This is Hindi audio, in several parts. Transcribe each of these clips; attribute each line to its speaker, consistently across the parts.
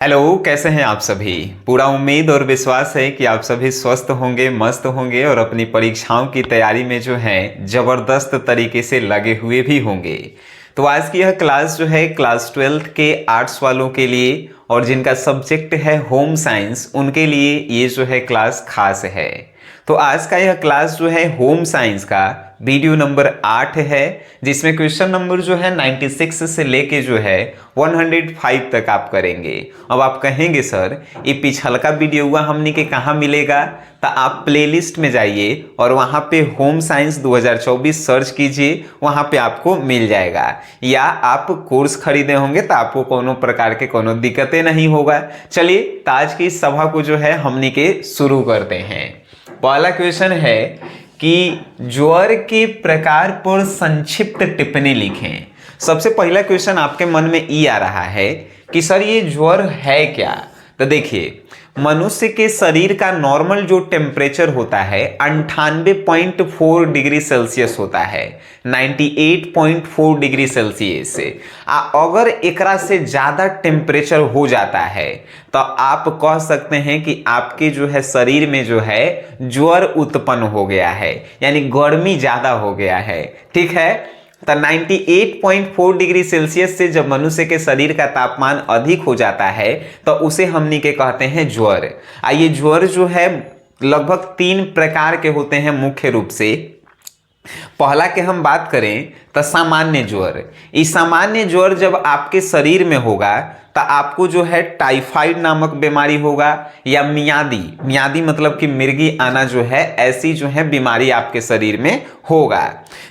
Speaker 1: हेलो, कैसे हैं आप सभी। पूरा उम्मीद और विश्वास है कि आप सभी स्वस्थ होंगे, मस्त होंगे और अपनी परीक्षाओं की तैयारी में जो है ज़बरदस्त तरीके से लगे हुए भी होंगे। तो आज की यह क्लास जो है क्लास 12th के आर्ट्स वालों के लिए और जिनका सब्जेक्ट है होम साइंस उनके लिए ये जो है क्लास खास है। तो आज का यह क्लास जो है होम साइंस का वीडियो नंबर 8 है, जिसमें क्वेश्चन नंबर जो है 96 से लेके जो है 105 तक आप करेंगे। अब आप कहेंगे सर ये पिछलका वीडियो हुआ हमने के कहाँ मिलेगा, तो आप प्लेलिस्ट में जाइए और वहाँ पे होम साइंस 2024 सर्च कीजिए, वहाँ पे आपको मिल जाएगा। या आप कोर्स खरीदे होंगे तो आपको कोनो प्रकार के कोनो दिक्कतें नहीं होगा। चलिए तो आज की इस सभा को जो है हमने के शुरू करते हैं। पहला क्वेश्चन है कि ज्वर के प्रकार पर संक्षिप्त टिप्पणी लिखें। सबसे पहला क्वेश्चन आपके मन में ये आ रहा है कि सर ये ज्वर है क्या। तो देखिए, मनुष्य के शरीर का नॉर्मल जो टेम्परेचर होता है 98.4 डिग्री सेल्सियस होता है, 98.4 डिग्री सेल्सियस से अगर एकरा से ज़्यादा टेम्परेचर हो जाता है तो आप कह सकते हैं कि आपके जो है शरीर में जो है ज्वर उत्पन्न हो गया है, यानी गर्मी ज़्यादा हो गया है। ठीक है, तो 98.4 डिग्री सेल्सियस से जब मनुष्य के शरीर का तापमान अधिक हो जाता है तो उसे हमनी के कहते हैं ज्वर। आइए, ज्वर जो है लगभग 3 प्रकार के होते हैं मुख्य रूप से। पहला के हम बात करें तो सामान्य ज्वर। इस सामान्य ज्वर जब आपके शरीर में होगा तो आपको जो है टाइफाइड नामक बीमारी होगा, या मियादी मतलब कि मिर्गी आना जो है, ऐसी जो है बीमारी आपके शरीर में होगा।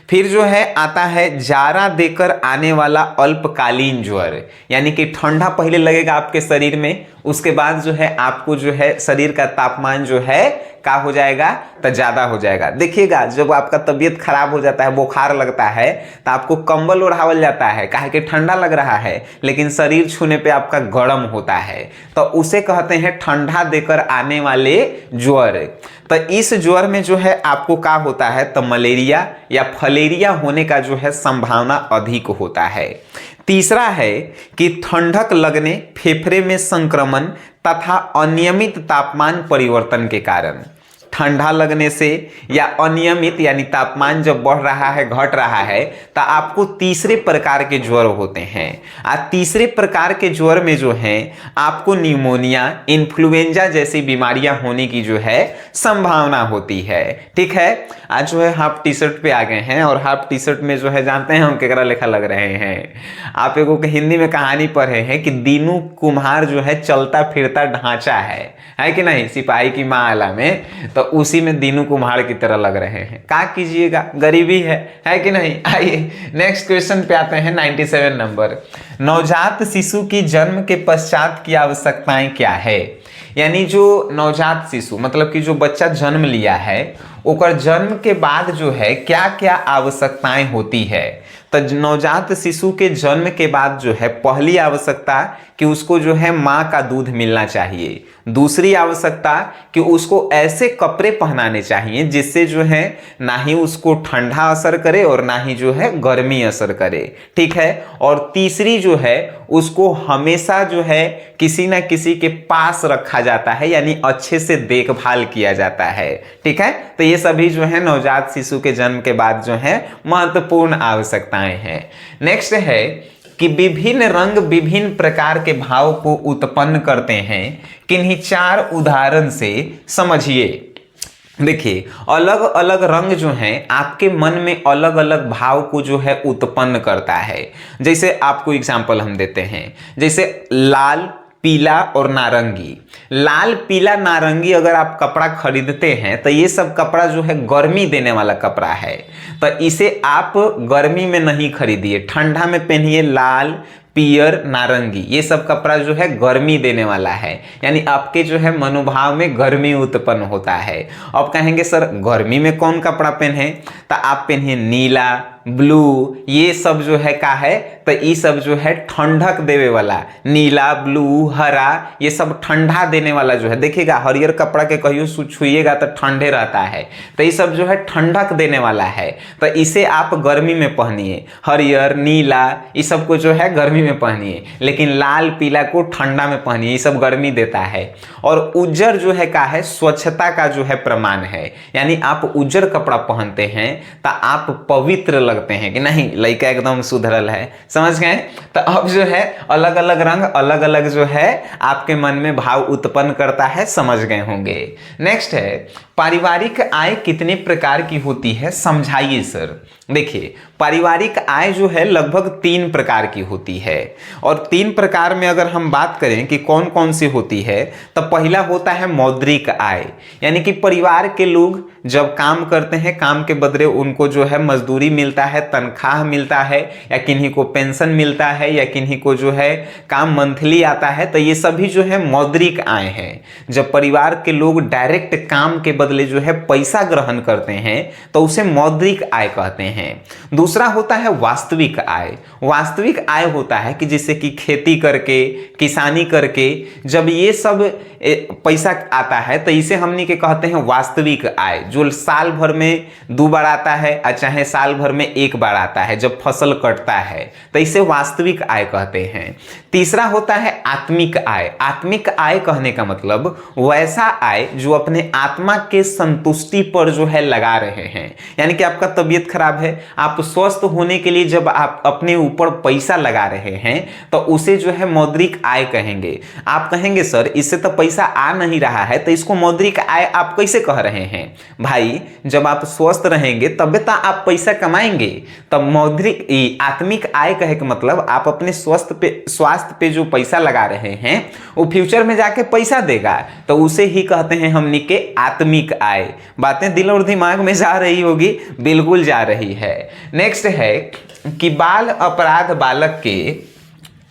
Speaker 1: फिर जो है आता है जारा देकर आने वाला अल्पकालीन ज्वर, यानी कि ठंडा पहले लगेगा आपके शरीर में, उसके बाद जो है आपको जो है शरीर का तापमान जो है क्या हो जाएगा तो ज़्यादा हो जाएगा। देखिएगा, जब आपका तबीयत खराब हो जाता है, बुखार लगता है, तो आपको कंबल ओढ़ावल जाता है, काहे कि ठंडा लग रहा है, लेकिन शरीर छूने पे आपका गर्म होता है, तो उसे कहते हैं ठंडा देकर आने वाले ज्वर। तो इस ज्वर में जो है आपको क्या होता है तो मलेरिया या फलेरिया होने का जो है संभावना अधिक होता है। तीसरा है कि ठंडक लगने, फेफड़े में संक्रमण तथा अनियमित तापमान परिवर्तन के कारण, ठंडा लगने से या अनियमित यानी तापमान जब बढ़ रहा है घट रहा है तो आपको तीसरे प्रकार के ज्वर होते हैं। तीसरे प्रकार के ज्वर में जो है आपको निमोनिया, इन्फ्लुएंजा जैसी बीमारियां होने की जो है संभावना होती है। ठीक है, आज जो है हाफ टी शर्ट पे आ गए हैं और हाफ टी शर्ट में जो है जानते हैं हम केकरा लेखा लग रहे हैं। आप एगो हिंदी में कहानी पढ़े हैं कि दीनू कुम्हार जो है चलता फिरता ढांचा है कि नहीं, सिपाही की माँ आला में, तो उसी में दीनू कुम्हार की तरह लग रहे हैं। क्या कीजिएगा, गरीबी है कि नहीं। आइए नेक्स्ट क्वेश्चन पे आते हैं, 97 नंबर। नवजात शिशु की जन्म के पश्चात की आवश्यकताएं क्या है। यानी जो नवजात शिशु मतलब कि जो बच्चा जन्म लिया है, ओकर जन्म के बाद जो है क्या क्या आवश्यकताएं होती है। तो नवजात शिशु के जन्म के बाद जो है पहली आवश्यकता कि उसको जो है माँ का दूध मिलना चाहिए। दूसरी आवश्यकता कि उसको ऐसे कपड़े पहनाने चाहिए जिससे जो है ना ही उसको ठंडा असर करे और ना ही जो है गर्मी असर करे। ठीक है, और तीसरी जो है उसको हमेशा जो है किसी ना किसी के पास रखा जाता है, यानी अच्छे से देखभाल किया जाता है। ठीक है, तो ये सभी जो है नवजात शिशु के जन्म के बाद जो है महत्वपूर्ण आवश्यकताएं हैं। नेक्स्ट है कि विभिन्न रंग विभिन्न प्रकार के भाव को उत्पन्न करते हैं, किन्हीं 4 उदाहरण से समझिए। देखिए, अलग अलग रंग जो हैं आपके मन में अलग अलग भाव को जो है उत्पन्न करता है। जैसे आपको एग्जांपल हम देते हैं, जैसे लाल, पीला और नारंगी। लाल, पीला, नारंगी अगर आप कपड़ा खरीदते हैं तो ये सब कपड़ा जो है गर्मी देने वाला कपड़ा है, तो इसे आप गर्मी में नहीं खरीदिए, ठंडा में पहनिए। लाल, पियर, नारंगी ये सब कपड़ा जो है गर्मी देने वाला है, यानी आपके जो है मनोभाव में गर्मी उत्पन्न होता है। अब कहेंगे सर गर्मी में कौन कपड़ा पहने, तो आप पहनिए नीला, ब्लू, ये सब जो है का है तो ये सब जो है ठंडक देवे वाला, नीला, ब्लू, हरा, ये सब ठंडा देने वाला जो है, देखिएगा हरियर कपड़ा के कहियो छुइएगा तो ठंडे रहता है, तो ये सब जो है ठंडक देने वाला है, तो इसे आप गर्मी में पहनिए। हरियर, नीला, ये सब को जो है गर्मी में पहनिए, लेकिन लाल पीला को ठंडा में पहनिए, ये सब गर्मी देता है। और उज्जर जो है का है स्वच्छता का जो है प्रमाण है, यानी आप उज्जर कपड़ा पहनते हैं तो आप पवित्र लगते हैं कि नहीं, लड़का एकदम सुधरल है, समझ गए। तो अब जो है अलग अलग रंग अलग अलग जो है आपके मन में भाव उत्पन्न करता है, समझ गए होंगे। नेक्स्ट है पारिवारिक आय कितने प्रकार की होती है, समझाइए सर। देखिए पारिवारिक आय जो है लगभग 3 प्रकार की होती है, और 3 प्रकार में अगर हम बात करें कि कौन कौन सी होती है, तो पहला होता है मौद्रिक आय, यानी कि परिवार के लोग जब काम करते हैं, काम के बदले उनको जो है मजदूरी मिलता है, तनख्वाह मिलता है, या किन्हीं को पेंशन मिलता है, या किन्हीं को जो है काम मंथली आता है, तो ये सभी जो है मौद्रिक आय है। जब परिवार के लोग डायरेक्ट काम के बदले जो है पैसा ग्रहण करते हैं तो उसे मौद्रिक आय कहते हैं। दूसरा होता है वास्तविक आय। वास्तविक आय होता है कि जैसे कि खेती करके, किसानी करके जब ये सब पैसा आता है तो इसे हमनी के कहते हैं वास्तविक आय, जो साल भर में 2 बार आता है और चाहे साल भर में 1 बार आता है जब फसल कटता है, तो इसे वास्तविक आय कहते हैं। तीसरा होता है आत्मिक आय। आत्मिक आय कहने का मतलब वैसा आय जो अपने आत्मा के संतुष्टि पर जो है लगा रहे हैं, यानी कि आपका तबीयत खराब है, आप स्वस्थ होने के लिए जब आप अपने ऊपर पैसा लगा रहे हैं तो उसे जो है मौद्रिक आय कहेंगे। आप कहेंगे सर इससे तो पैसा आ नहीं रहा है, तो इसको मौद्रिक आय आप कैसे कह रहे हैं? भाई जब आप स्वस्थ रहेंगे तब तो आप पैसा कमाएंगे, तब मौद्रिक आत्मिक आय कहे के मतलब आप अपने स्वास्थ्य पे जो पैसा लगा रहे हैं वो फ्यूचर में जाके पैसा देगा, तो उसे ही कहते हैं हमनी के आत्मिक आय। बातें दिल और दिमाग में जा रही होगी, बिल्कुल जा रही है। नेक्स्ट है कि बाल अपराध बालक के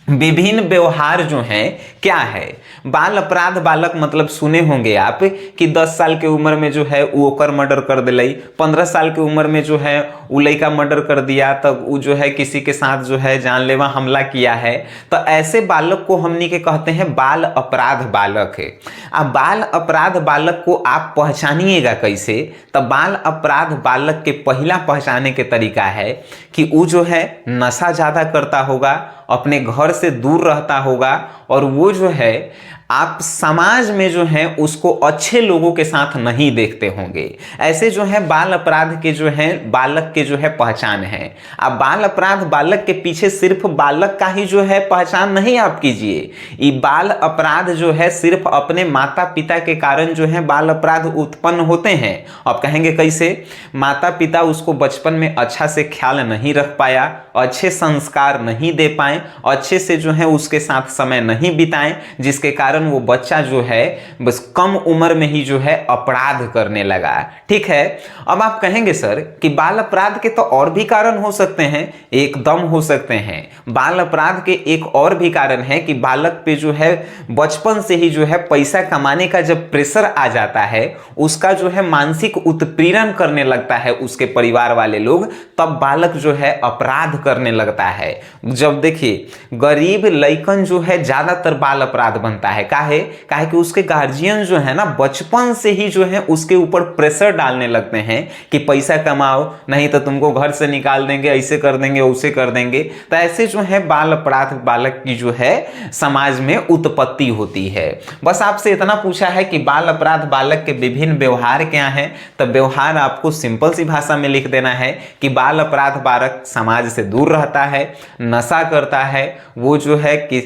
Speaker 1: विभिन्न व्यवहार जो हैं क्या है। बाल अपराध बालक मतलब सुने होंगे आप कि 10 साल के उम्र में जो है वो ओकर मर्डर कर दिलई, 15 साल की उम्र में जो है वो लड़का मर्डर कर दिया, तब वो जो है किसी के साथ जो है जानलेवा हमला किया है, तो ऐसे बालक को हमनी के कहते हैं बाल अपराध बालक है। अब बाल अपराध बालक को आप पहचानिएगा कैसे? तो बाल अपराध बालक के पहला पहचाने के तरीका है कि वो जो है नशा ज़्यादा करता होगा, अपने घर से दूर रहता होगा, और वो जो है आप समाज में जो है उसको अच्छे लोगों के साथ नहीं देखते होंगे। ऐसे जो है बाल अपराध के जो है बालक के जो है पहचान है। अब बाल अपराध बालक के पीछे सिर्फ बालक का ही जो है पहचान नहीं आप कीजिए, ये बाल अपराध जो है सिर्फ अपने माता पिता के कारण जो है बाल अपराध उत्पन्न होते हैं। आप कहेंगे कैसे? माता पिता उसको बचपन में अच्छा से ख्याल नहीं रख पाया, अच्छे संस्कार नहीं दे पाए, अच्छे से जो है उसके साथ समय नहीं बिताएं, जिसके कारण वो बच्चा जो है बस कम उम्र में ही जो है अपराध करने लगा। ठीक है, अब आप कहेंगे सर कि बाल अपराध के तो और भी कारण हो सकते हैं। एकदम हो सकते हैं। बाल अपराध के एक और भी कारण है कि बालक पे जो है बचपन से ही जो है पैसा कमाने का जब प्रेशर आ जाता है, उसका जो है मानसिक उत्पीड़न करने लगता है उसके परिवार वाले लोग, तब बालक जो है अपराध करने लगता है। जब देखिए गरीब लइकन जो है ज्यादातर बाल अपराध बनता है, काहे कि उसके गार्जियन जो है ना बचपन से ही जो है उसके ऊपर प्रेशर डालने लगते हैं कि पैसा कमाओ नहीं तो तुमको घर से निकाल देंगे, ऐसे कर देंगे, वैसे कर देंगे। तो ऐसे जो है बाल अपराध बालक की जो है समाज में उत्पत्ति होती है। बस आपसे इतना पूछा है कि बाल अपराध बालक के विभिन्न व्यवहार क्या हैं, तो व्यवहार आपको सिंपल सी भाषा में लिख देना है कि बाल अपराध बालक समाज से दूर रहता है, नशा करता है, वो जो है कि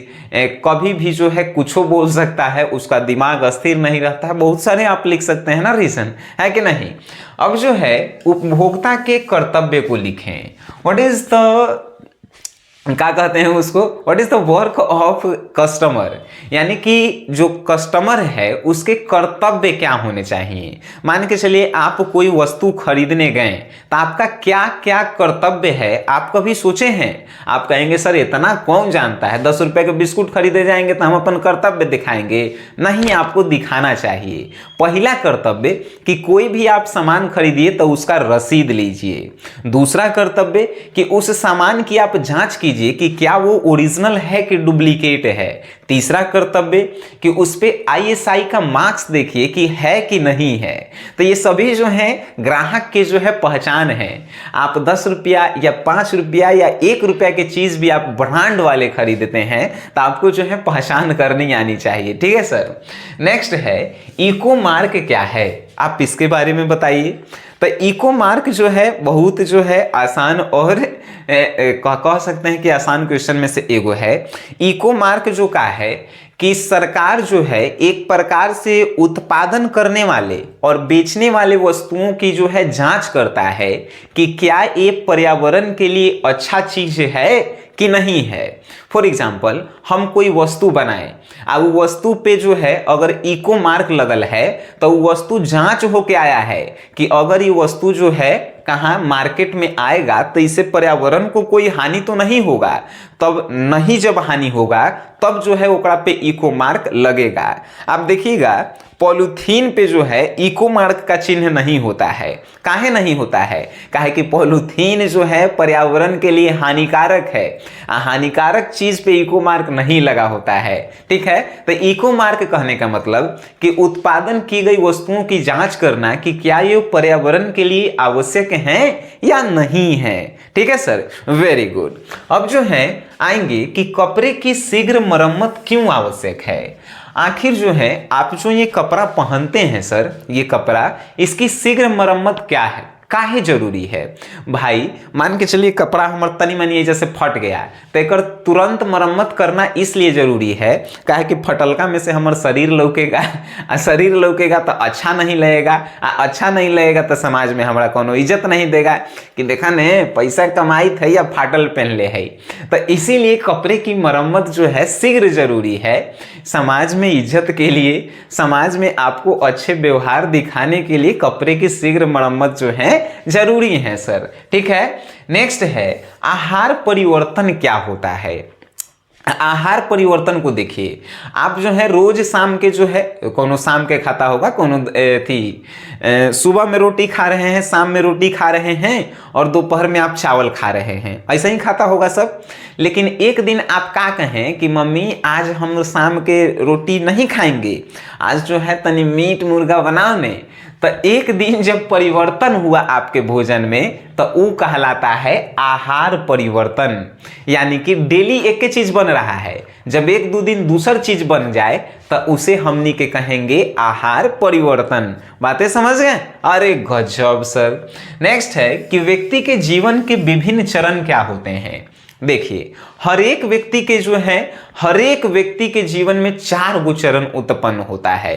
Speaker 1: कभी भी जो है कुछ बोल सकता है, उसका दिमाग अस्थिर नहीं रहता है। बहुत सारे आप लिख सकते हैं ना रीजन, है कि नहीं। अब जो है उपभोक्ता के कर्तव्य को लिखें। व्हाट इज द क्या कहते हैं उसको, what is the work of customer, यानी कि जो कस्टमर है उसके कर्तव्य क्या होने चाहिए। मान के चलिए आप कोई वस्तु खरीदने गए तो आपका क्या क्या कर्तव्य है, आप कभी सोचे हैं? आप कहेंगे सर इतना कौन जानता है, 10 रुपए के बिस्कुट खरीदे जाएंगे तो हम अपन कर्तव्य दिखाएंगे? नहीं, आपको दिखाना चाहिए। पहला कर्तव्य कि कोई भी आप सामान खरीदिए तो उसका रसीद लीजिए। दूसरा कर्तव्य कि उस सामान की आप जांच कीजिए कि क्या वो ओरिजिनल है कि डुप्लीकेट है। तीसरा कर्तव्य कि उस पे ISI का मार्क्स देखिए कि है कि नहीं है। तो ये सभी जो है ग्राहक के जो है पहचान है। आप 10 रुपया या 5 रुपया या 1 रुपया की चीज भी आप ब्रांड वाले खरीदते हैं तो आपको जो है पहचान करनी आनी चाहिए। ठीक है सर। नेक्स्ट है इको मार्क क्या है, आप इसके बारे में बताइए। तो इको मार्क जो है बहुत जो है आसान और कह सकते हैं कि आसान क्वेश्चन में से एगो है। इको मार्क जो का है कि सरकार जो है एक प्रकार से उत्पादन करने वाले और बेचने वाले वस्तुओं की जो है जांच करता है कि क्या ये पर्यावरण के लिए अच्छा चीज है कि नहीं है। फॉर एग्जाम्पल हम कोई वस्तु बनाए और वो वस्तु पे जो है अगर इको मार्क लगल है तो वो वस्तु जांच होके आया है कि अगर ये वस्तु जो है कहाँ मार्केट में आएगा तो इससे पर्यावरण को कोई हानि तो नहीं होगा। तब नहीं, जब हानि होगा तब जो है ओकरा पे इको मार्क लगेगा। आप देखिएगा पॉलीथीन पे जो है इको मार्क का चिन्ह नहीं होता है। काहे नहीं होता है? काहे कि पॉलीथीन जो है पर्यावरण के लिए हानिकारक है। हानिकारक चीज पे इको मार्क नहीं लगा होता है। ठीक है। तो इको मार्क कहने का मतलब कि उत्पादन की गई वस्तुओं की जांच करना कि क्या ये पर्यावरण के लिए आवश्यक है या नहीं है। ठीक है सर, वेरी गुड। अब जो है आएंगे कि कपड़े की शीघ्र मरम्मत क्यों आवश्यक है। आखिर जो है आप जो ये कपड़ा पहनते हैं सर, ये कपड़ा इसकी शीघ्र मरम्मत क्या है, काहे जरूरी है? भाई मान के चलिए कपड़ा हमार तनी मनी जैसे फट गया तो एक तुरंत मरम्मत करना इसलिए जरूरी है काहे कि फटलका में से हमार शरीर लौकेगा, शरीर लौकेगा तो अच्छा नहीं लगेगा, अच्छा नहीं लगेगा तो समाज में हमारा कोनो इज्जत नहीं देगा कि देखा ने पैसा कमाई थे या फाटल पहन ले है। तो इसीलिए कपड़े की मरम्मत जो है शीघ्र जरूरी है, समाज में इज्जत के लिए, समाज में आपको अच्छे व्यवहार दिखाने के लिए कपड़े की शीघ्र मरम्मत जो है जरूरी है सर। ठीक है। नेक्स्ट है आहार परिवर्तन क्या होता है। आहार परिवर्तन को देखिए, आप जो है रोज शाम के जो है कोनो शाम के खाता होगा, कोनो सुबह में रोटी खा रहे हैं, शाम में रोटी खा रहे हैं और दोपहर में आप चावल खा रहे हैं, ऐसा ही खाता होगा सब। लेकिन एक दिन आप क्या कहें कि मम्मी आज हम शाम के रोटी नहीं खाएंगे, आज जो है तनी मीट मुर्गा बनाओ ने। तो एक दिन जब परिवर्तन हुआ आपके भोजन में तो वो कहलाता है आहार परिवर्तन। यानी कि डेली एक चीज बन रहा है, जब एक दो दिन दूसर चीज बन जाए तो उसे हमनी के कहेंगे आहार परिवर्तन। बातें समझ गए? अरे गजब सर। नेक्स्ट है कि व्यक्ति के जीवन के विभिन्न चरण क्या होते हैं। देखिए हर एक व्यक्ति के जो है, हर एक व्यक्ति के जीवन में 4 गो चरण उत्पन्न होता है।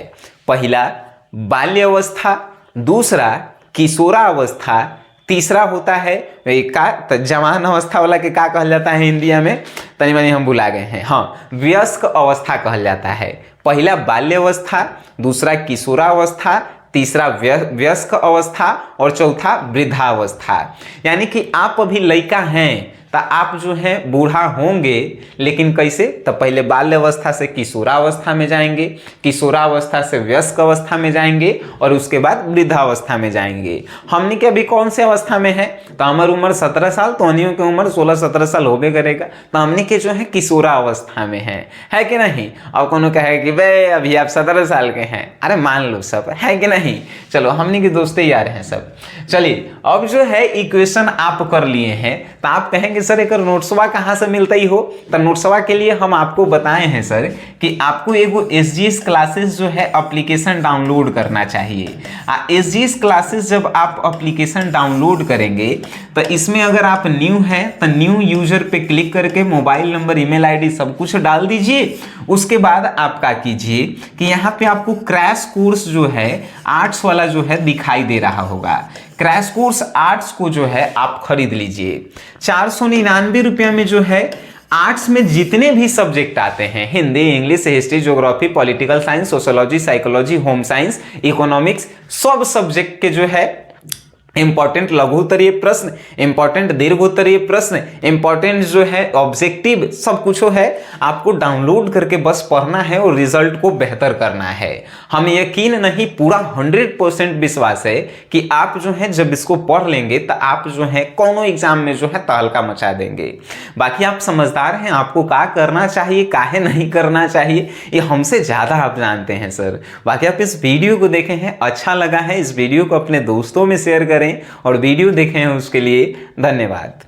Speaker 1: पहला बाल्य अवस्था, दूसरा किशोरावस्था, तीसरा होता है का जवान अवस्था वाला के का कहल जाता है हिंदिया में, तनी मनी हम भुला गए हैं। हाँ, वयस्क अवस्था कहल जाता है। पहला बाल्य अवस्था, दूसरा किशोरावस्था, तीसरा वयस्क अवस्था और चौथा वृद्धावस्था। यानी कि आप अभी लड़का हैं तो आप जो है बूढ़ा होंगे, लेकिन कैसे? तो पहले बाल्य अवस्था से किशोरावस्था में जाएंगे, किशोरावस्था से वयस्क अवस्था में जाएंगे और उसके बाद वृद्धावस्था में जाएंगे। हमने के अभी कौन से अवस्था में है? तो हमारी उम्र 17 साल, तो अन्यों की उम्र 16-17 साल होबे करेगा, तो हमने के जो है किशोरावस्था में है कि नहीं? और कोनो कहे कि भाई अभी आप 17 साल के हैं, अरे मान लो सब, है कि नहीं? चलो हमने के दोस्ते यार हैं सब। चलिए अब जो है इक्वेशन आप कर लिए हैं तो आप कहेंगे सर एक नोट्सवा कहाँ से मिलता ही हो। तो नोट्सवा के लिए हम आपको बताए हैं सर कि आपको एगो SGS क्लासेस जो है एप्लीकेशन डाउनलोड करना चाहिए। SGS क्लासेस जब आप एप्लीकेशन डाउनलोड करेंगे तो इसमें अगर आप न्यू हैं तो न्यू यूजर पे क्लिक करके मोबाइल नंबर, ईमेल आईडी सब कुछ डाल दीजिए। उसके बाद आप क्या कीजिए कि यहाँ पे आपको क्रैश कोर्स जो है आर्ट्स वाला जो है दिखाई दे रहा होगा। क्रैश कोर्स आर्ट्स को जो है आप खरीद लीजिए। 499 रुपया में जो है आर्ट्स में जितने भी सब्जेक्ट आते हैं, Hindi, English, history, geography, political science, sociology, psychology, home science, economics, सब सब्जेक्ट के जो है इंपॉर्टेंट लघु उत्तरीय प्रश्न, इंपॉर्टेंट दीर्घ उत्तरीय प्रश्न, इंपॉर्टेंट जो है ऑब्जेक्टिव, सब कुछ है। आपको डाउनलोड करके बस पढ़ना है और रिजल्ट को बेहतर करना है। हमें यकीन नहीं, पूरा 100% विश्वास है कि आप जो है जब इसको पढ़ लेंगे तो आप जो है कोनो एग्जाम में जो है तहलका मचा देंगे। बाकी आप समझदार हैं, आपको क्या करना चाहिए, काहे नहीं करना चाहिए, ये हमसे ज्यादा आप जानते हैं सर। बाकी आप इस वीडियो को देखे हैं, अच्छा लगा है, इस वीडियो को अपने दोस्तों में शेयर करें और वीडियो देखें हैं उसके लिए धन्यवाद।